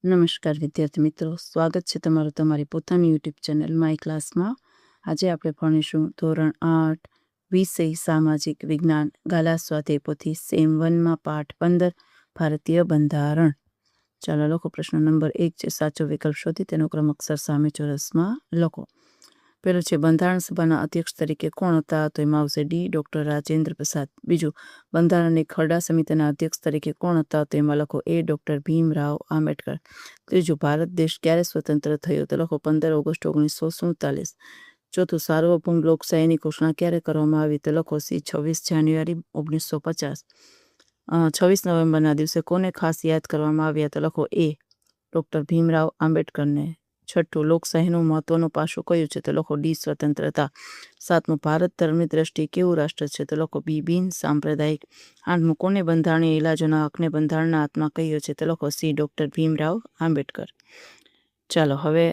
નમસ્કાર વિદ્યાર્થી મિત્રો, સ્વાગત છે તમારું તમારી પોતાની યુટ્યુબ ચેનલ માય ક્લાસમાં. આજે આપણે ભણીશું ધોરણ 8 વિષય સામાજિક વિજ્ઞાન ગાલા સ્વાધ્યાય પોથી સેમ 1માં પાઠ 15 ભારતીય બંધારણ. ચાલો લખો. પ્રશ્ન નંબર 1 છે સાચો વિકલ્પ શોધી તેનો ક્રમ અક્ષર સામે ચોરસમાં લખો. પેલો છે બંધારણ સભાના અધ્યક્ષ તરીકે કોણ હતા? તો એમાં આવશે ડી ડૉક્ટર રાજેન્દ્ર પ્રસાદ. બીજું, બંધારણની ખરડા સમિતિના અધ્યક્ષ તરીકે કોણ હતા? તો એમાં લખો એ ડૉક્ટર ભીમરાવ આંબેડકર. ત્રીજું, ભારત દેશ ક્યારે સ્વતંત્ર થયો? તો લખો 15 ઓગસ્ટ 1947. ચોથું, સાર્વભૌમ લોકશાહીની ઘોષણા ક્યારે કરવામાં આવી? તો લખો સી 26 જાન્યુઆરી 1950. 26 નવેમ્બરના દિવસે કોને ખાસ યાદ કરવામાં આવ્યા? તો લખો એ ડૉક્ટર ભીમરાવ આંબેડકરને. છઠ્ઠું, લોકશાહીનું મહત્વનું પાસું કયું છે? તો લખો ડી સ્વતંત્રતા. સાતમું, ભારત ધર્મની દ્રષ્ટિએ કેવું રાષ્ટ્ર છે? તો લખો બી બિન સાંપ્રદાયિક. આઠમું, કોને બંધારણીય ઇલાજોના હકને બંધારણના આત્મા કહ્યો છે? તો લખો સી ડૉક્ટર ભીમરાવ આંબેડકર. ચાલો હવે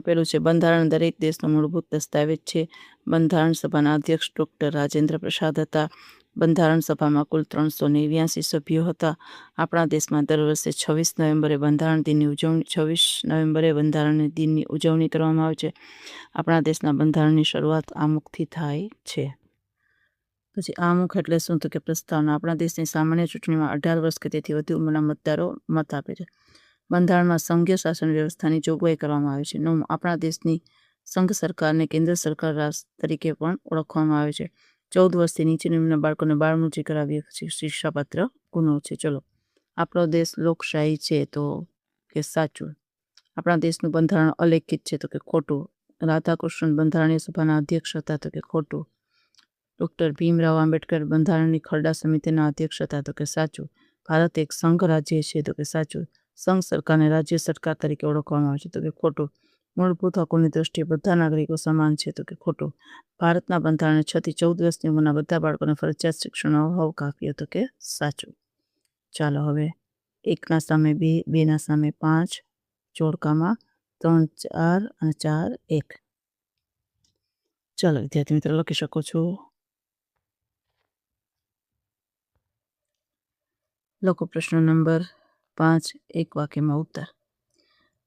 પેલું છે બંધારણ દરેક દેશનો મૂળભૂત દસ્તાવેજ છે. બંધારણ સભાના અધ્યક્ષ ડૉક્ટર રાજેન્દ્ર પ્રસાદ હતા. બંધારણ સભામાં કુલ 389 સભ્યો હતા. આપણા દેશમાં દર વર્ષે 26 નવેમ્બરે બંધારણ દિનની ઉજવણી કરવામાં આવે છે. આપણા દેશના બંધારણની શરૂઆત આમુખથી થાય છે. પછી આમુખ એટલે શું? તો કે પ્રસ્તાવના. આપણા દેશની સામાન્ય ચૂંટણીમાં 18 વર્ષ કે તેથી વધુ ઉંમરના મતદારો મત આપે છે. બંધારણમાં સંઘીય શાસન વ્યવસ્થાની જોગવાઈ કરવામાં આવે છે. નવમું, આપણા દેશની સંઘ સરકારને કેન્દ્ર સરકાર રાષ્ટ્ર તરીકે પણ ઓળખવામાં આવે છે. 14 વર્ષથી નીચેની ઉંમરના બાળકોને બાળમૃત્યુ કરાવ્યા પછી શિક્ષાપાત્ર ગુનો છે. ચલો, આપણો દેશ લોકશાહી છે તો કે સાચું. આપણા દેશનું બંધારણ અલેખિત છે તો કે ખોટું. રાધાકૃષ્ણન બંધારણીય સભાના અધ્યક્ષ હતા તો કે ખોટું. ડૉક્ટર ભીમરાવ આંબેડકર બંધારણની ખરડા સમિતિના અધ્યક્ષ હતા તો કે સાચું. ભારત એક સંઘ રાજ્ય છે તો કે સાચું. સંઘ સરકારને રાજ્ય સરકાર તરીકે ઓળખવામાં આવે છે તો કે ખોટું. મૂળભૂત હકોની દ્રષ્ટિએ બધા નાગરિકો સમાન છે તો કે ખોટું. ભારતના બંધારણે 6 થી 14 વર્ષની ઉંમરના બધા બાળકોને ફરજિયાત શિક્ષણનો હક આપ્યો તો કે સાચું. ચાલો હવે 1 ના સામે 2, 2 ના સામે 5, જોડકામાં 3, 4 અને 4, 1. ચાલો વિદ્યાર્થી મિત્રો લખી શકો છો. લખો પ્રશ્ન નંબર 5, એક વાક્યમાં ઉત્તર.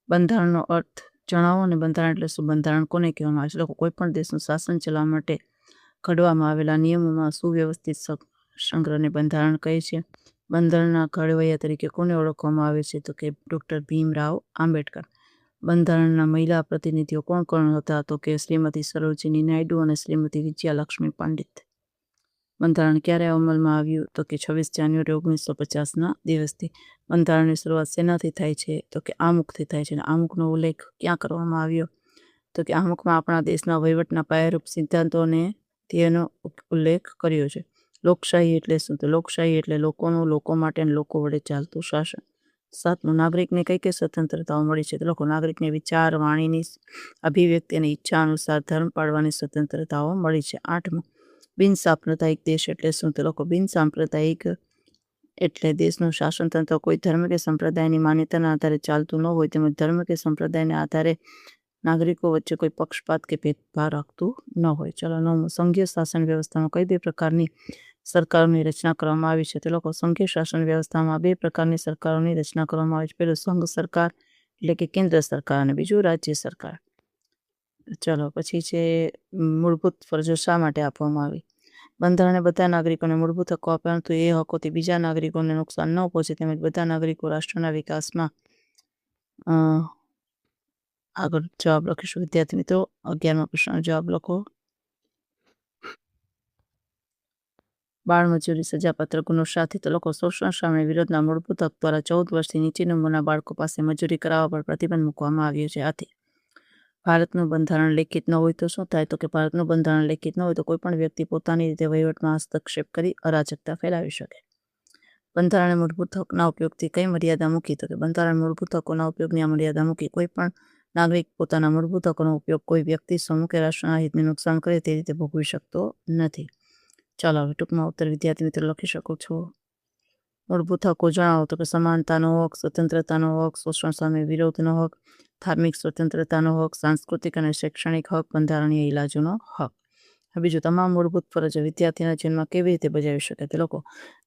બંધારણનો અર્થ જણાવો અને બંધારણ એટલે શું? બંધારણ કોને કહેવામાં આવે છે? લોકો કોઈ પણ દેશનું શાસન ચલાવવા માટે ઘડવામાં આવેલા નિયમોમાં સુવ્યવસ્થિત સંગ્રહને બંધારણ કહે છે. બંધારણના ઘડવૈયા તરીકે કોને ઓળખવામાં આવે છે? તો કે ડૉક્ટર ભીમરાવ આંબેડકર. બંધારણના મહિલા પ્રતિનિધિઓ કોણ કોણ હતા? તો કે શ્રીમતી સરોજિની નાયડુ અને શ્રીમતી વિજયાલક્ષ્મી પંડિત. બંધારણ ક્યારે અમલમાં આવ્યું? તો કે 26 જાન્યુઆરી 1950ના દિવસથી. બંધારણની શરૂઆત શેનાથી થાય છે? તો કે આમુખથી થાય છે. અને આમુખનો ઉલ્લેખ ક્યાં કરવામાં આવ્યો? તો કે આમુખમાં આપણા દેશના વહીવટના પાયારૂપ સિદ્ધાંતો અને તેનો ઉલ્લેખ કર્યો છે. લોકશાહી એટલે શું? તો લોકશાહી એટલે લોકોનું, લોકો માટે અને લોકો વડે ચાલતું શાસન. 7મું, નાગરિકને કઈ કઈ સ્વતંત્રતાઓ મળી છે? તો લોકો નાગરિકને વિચાર, વાણીની અભિવ્યક્તિ અને ઈચ્છા અનુસાર ધર્મ પાળવાની સ્વતંત્રતાઓ મળી છે. 8મું, બિનસાંપ્રદાયિક દેશ એટલે શું? તો લોકો બિનસાંપ્રદાયિક એટલે દેશનું શાસનતંત્ર કોઈ ધર્મ કે સંપ્રદાયની માન્યતાના આધારે ચાલતું ન હોય તેમજ ધર્મ કે સંપ્રદાયના આધારે નાગરિકો વચ્ચે કોઈ પક્ષપાત કે ભેદભાવ રાખતું ન હોય. ચલો 9મું, સંઘીય શાસન વ્યવસ્થામાં કઈ 2 પ્રકારની સરકારોની રચના કરવામાં આવી છે? તો લોકો સંઘીય શાસન વ્યવસ્થામાં 2 પ્રકારની સરકારોની રચના કરવામાં આવી છે. પહેલું સંઘ સરકાર એટલે કે કેન્દ્ર સરકાર અને બીજું રાજ્ય સરકાર. ચલો પછી છે મૂળભૂત ફરજો શા માટે આપવામાં આવી? બંધારણે બધા નાગરિકોને મૂળભૂત હકો આપ્યા પરંતુ એ હકોથી બીજા નાગરિકોને નુકસાન ન પહોંચે તેમજ બધા નાગરિકો રાષ્ટ્રના વિકાસમાં આગળ જવાબ લખીશું વિદ્યાર્થી મિત્રો. 11મા પ્રશ્નનો જવાબ લખો. બાળમજૂરી સજાપાત્ર ગુનો શાથી? તો લોકો શોષણ સામે વિરોધના મૂળભૂત હક દ્વારા 14 વર્ષથી નીચેની ઉંમરના બાળકો પાસે મજૂરી કરાવવા પર પ્રતિબંધ મૂકવામાં આવ્યો છે. આથી ભારતનું બંધારણ લેખિત ન હોય તો શું થાય? તો કે ભારતનું બંધારણ લેખિત ન હોય તો કોઈ પણ વ્યક્તિ પોતાની રીતે વહીવટમાં હસ્તક્ષેપ કરી અરાજકતા ફેલાવી શકે. બંધારણે મૂળભૂત હકના ઉપયોગથી કઈ મર્યાદા મૂકી? તો કે બંધારણ મૂળભૂત હકોના ઉપયોગની આ મર્યાદા મૂકી. કોઈ પણ નાગરિક પોતાના મૂળભૂત હકોનો ઉપયોગ કોઈ વ્યક્તિ, સમૂહ કે રાષ્ટ્રના હિતને નુકસાન કરે તે રીતે ભોગવી શકતો નથી. ચાલો હવે ટૂંકમાં ઉત્તર વિદ્યાર્થી મિત્રો લખી શકો છો. મૂળભૂત હકો જણાવો. તો કે સમાનતાનો હક, સ્વતંત્રતાનો હક, શોષણ સામે વિરોધનો હક, ધાર્મિક સ્વતંત્રતાનો હક, સાંસ્કૃતિક અને શૈક્ષણિક હક, બંધારણીય ઇલાજોનો હક. બીજું, તમામ મૂળભૂત ફરજો વિદ્યાર્થીના જીવનમાં કેવી રીતે બજાવી શકે તે લોકો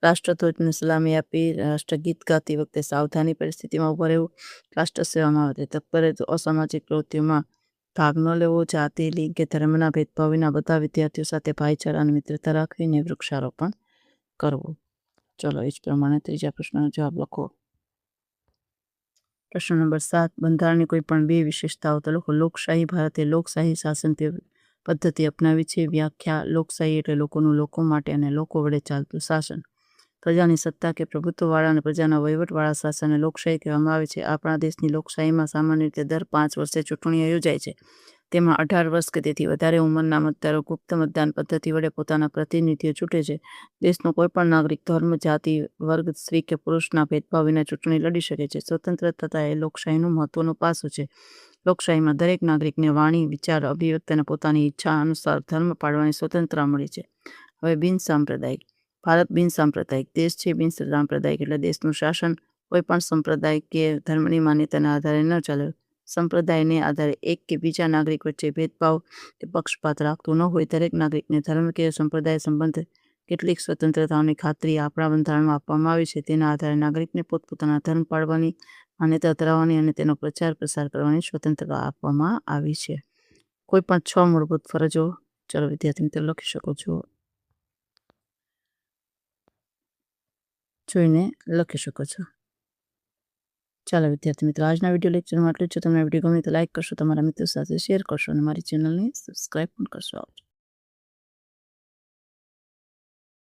રાષ્ટ્રધ્વજને સલામી આપી, રાષ્ટ્રગીત ગાતી વખતે સાવધાની પરિસ્થિતિમાં ઊભા રહેવું, રાષ્ટ્ર સેવામાં આવે તત્પર રહેવું, અસામાજિક પ્રવૃત્તિઓમાં ભાગ ન લેવો, જાતિ, લિંગ કે ધર્મના ભેદભાવ વિના બધા વિદ્યાર્થીઓ સાથે ભાઈચારા અને મિત્રતા રાખવીને વૃક્ષારોપણ કરવું. ચલો, એ જ પ્રમાણે ત્રીજા પ્રશ્નનો જવાબ લખો. પ્રશ્ન નંબર 7, બંધારણની કોઈ પણ બે વિશેષતાઓ તો લખો. લોકશાહી, ભારતે લોકશાહી શાસન પદ્ધતિ અપનાવી છે. વ્યાખ્યા: લોકશાહી એટલે લોકોનું લોકો માટે અને લોકો વડે ચાલતું શાસન. પ્રજાની સત્તા કે પ્રભુત્વવાળા અને પ્રજાના વહીવટવાળા શાસનને લોકશાહી કહેવામાં આવે છે. આપણા દેશની લોકશાહીમાં સામાન્ય રીતે દર 5 વર્ષે ચૂંટણીઓ યોજાય છે. તેમાં 18 વર્ષ કે તેથી વધારે ઉંમરના મતદારો ગુપ્ત મતદાન પદ્ધતિ વડે પોતાના પ્રતિનિધિઓ ચૂંટે છે. દેશનો કોઈપણ નાગરિક ધર્મ, જાતિ, વર્ગ, સ્ત્રી કે પુરુષના ભેદભાવ વિના ચૂંટણી લડી શકે છે. સ્વતંત્રતા એ લોકશાહીનું મહત્વનું પાસું છે. લોકશાહીમાં દરેક નાગરિકને વાણી, વિચાર, અભિવ્યક્તિ અને પોતાની ઈચ્છા અનુસાર ધર્મ પાળવાની સ્વતંત્રતા મળી છે. હવે બિનસાંપ્રદાયિક. ભારત બિનસાંપ્રદાયિક દેશ છે. બિનસાંપ્રદાયિક એટલે દેશનું શાસન કોઈ પણ સંપ્રદાય કે ધર્મની માન્યતાના આધારે ન ચાલે. સંપ્રદાયને આધારે એક કે બીજા નાગરિક વચ્ચે ભેદભાવ કે પક્ષપાત રાખતું ન હોય. દરેક નાગરિકને ધર્મ કે સંપ્રદાય સંબંધિત કેટલીક સ્વતંત્રતાઓની ખાતરી આપણા બંધારણમાં આપવામાં આવી છે. તેના આધારે નાગરિકને પોતપોતાના ધર્મ પાળવાની, માન્યતા ધરાવવાની અને તેનો પ્રચાર પ્રસાર કરવાની સ્વતંત્રતા આપવામાં આવી છે. કોઈ પણ 6 મૂળભૂત ફરજો ચલો વિદ્યાર્થી મિત્રો લખી શકો છો. જોઈને લખી શકો છો. ચાલો વિદ્યાર્થી મિત્રો, આજના વિડીયો લેક્ચરમાં આટલું જ. જો તમને વિડીયો ગમે તો લાઈક કરશો, તમારા મિત્રો સાથે શેર કરશો અને મારી ચેનલને સબસ્ક્રાઈબ પણ કરશો.